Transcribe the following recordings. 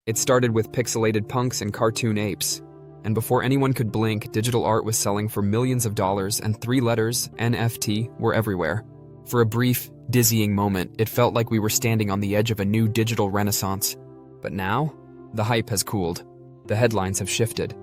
It started with pixelated punks and cartoon apes. And before anyone could blink, digital art was selling for millions of dollars, and 3 letters, NFT, were everywhere. For a brief, dizzying moment, it felt like we were standing on the edge of a new digital renaissance. But now, the hype has cooled. The headlines have shifted.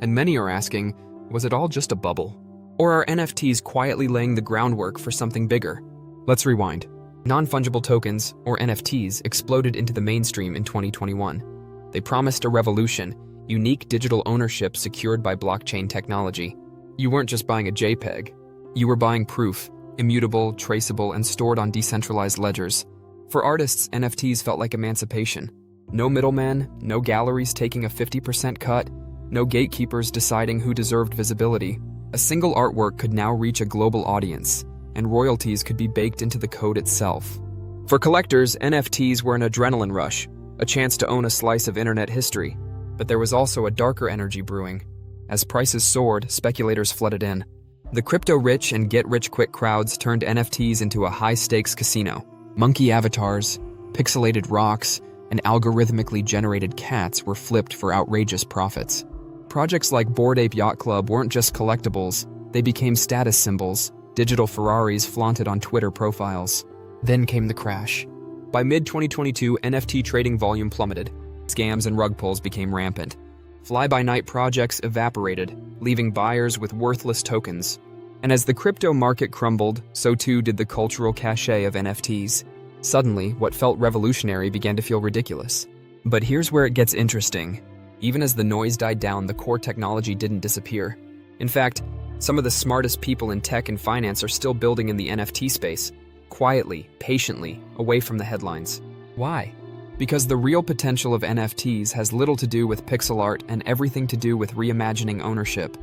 And many are asking, was it all just a bubble? Or are NFTs quietly laying the groundwork for something bigger? Let's rewind. Non-fungible tokens, or NFTs, exploded into the mainstream in 2021. They promised a revolution, unique digital ownership secured by blockchain technology. You weren't just buying a JPEG. You were buying proof, immutable, traceable, and stored on decentralized ledgers. For artists, NFTs felt like emancipation. No middleman, no galleries taking a 50% cut, no gatekeepers deciding who deserved visibility. A single artwork could now reach a global audience, and royalties could be baked into the code itself. For collectors, NFTs were an adrenaline rush, a chance to own a slice of internet history. But there was also a darker energy brewing. As prices soared, speculators flooded in. The crypto-rich and get-rich-quick crowds turned NFTs into a high-stakes casino. Monkey avatars, pixelated rocks, and algorithmically generated cats were flipped for outrageous profits. Projects like Bored Ape Yacht Club weren't just collectibles, they became status symbols, digital Ferraris flaunted on Twitter profiles. Then came the crash. By mid-2022, NFT trading volume plummeted. Scams and rug pulls became rampant. Fly-by-night projects evaporated, leaving buyers with worthless tokens. And as the crypto market crumbled, so too did the cultural cachet of NFTs. Suddenly, what felt revolutionary began to feel ridiculous. But here's where it gets interesting. Even as the noise died down, the core technology didn't disappear. In fact, some of the smartest people in tech and finance are still building in the NFT space, quietly, patiently, away from the headlines. Why? Because the real potential of NFTs has little to do with pixel art and everything to do with reimagining ownership.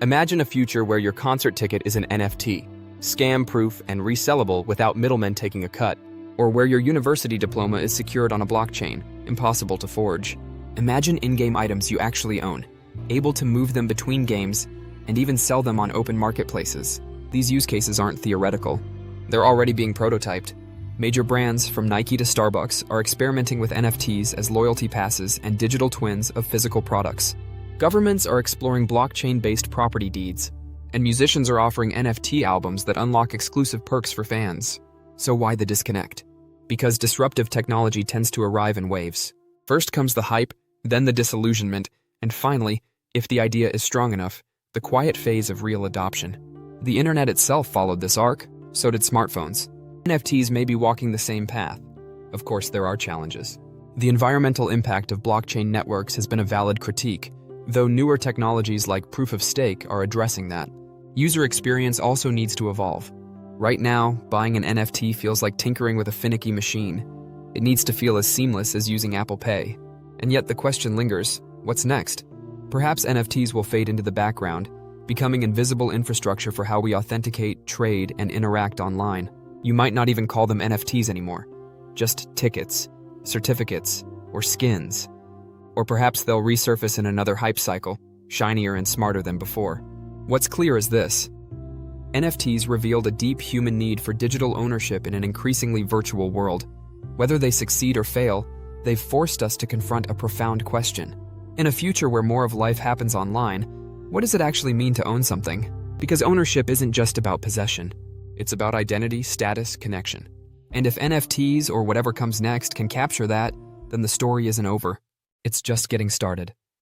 Imagine a future where your concert ticket is an NFT, scam-proof and resellable without middlemen taking a cut, or where your university diploma is secured on a blockchain, impossible to forge. Imagine in-game items you actually own, able to move them between games and even sell them on open marketplaces. These use cases aren't theoretical. They're already being prototyped. Major brands, from Nike to Starbucks, are experimenting with NFTs as loyalty passes and digital twins of physical products. Governments are exploring blockchain-based property deeds, and musicians are offering NFT albums that unlock exclusive perks for fans. So why the disconnect? Because disruptive technology tends to arrive in waves. First comes the hype, then the disillusionment, and finally, if the idea is strong enough, the quiet phase of real adoption. The internet itself followed this arc, so did smartphones. NFTs may be walking the same path. Of course, there are challenges. The environmental impact of blockchain networks has been a valid critique, though newer technologies like proof of stake are addressing that. User experience also needs to evolve. Right now, buying an NFT feels like tinkering with a finicky machine. It needs to feel as seamless as using Apple Pay. And yet the question lingers, what's next? Perhaps NFTs will fade into the background, becoming invisible infrastructure for how we authenticate, trade, and interact online. You might not even call them NFTs anymore, just tickets, certificates, or skins. Or perhaps they'll resurface in another hype cycle, shinier and smarter than before. What's clear is this: NFTs revealed a deep human need for digital ownership in an increasingly virtual world. Whether they succeed or fail, they've forced us to confront a profound question. In a future where more of life happens online, what does it actually mean to own something? Because ownership isn't just about possession. It's about identity, status, connection. And if NFTs or whatever comes next can capture that, then the story isn't over. It's just getting started.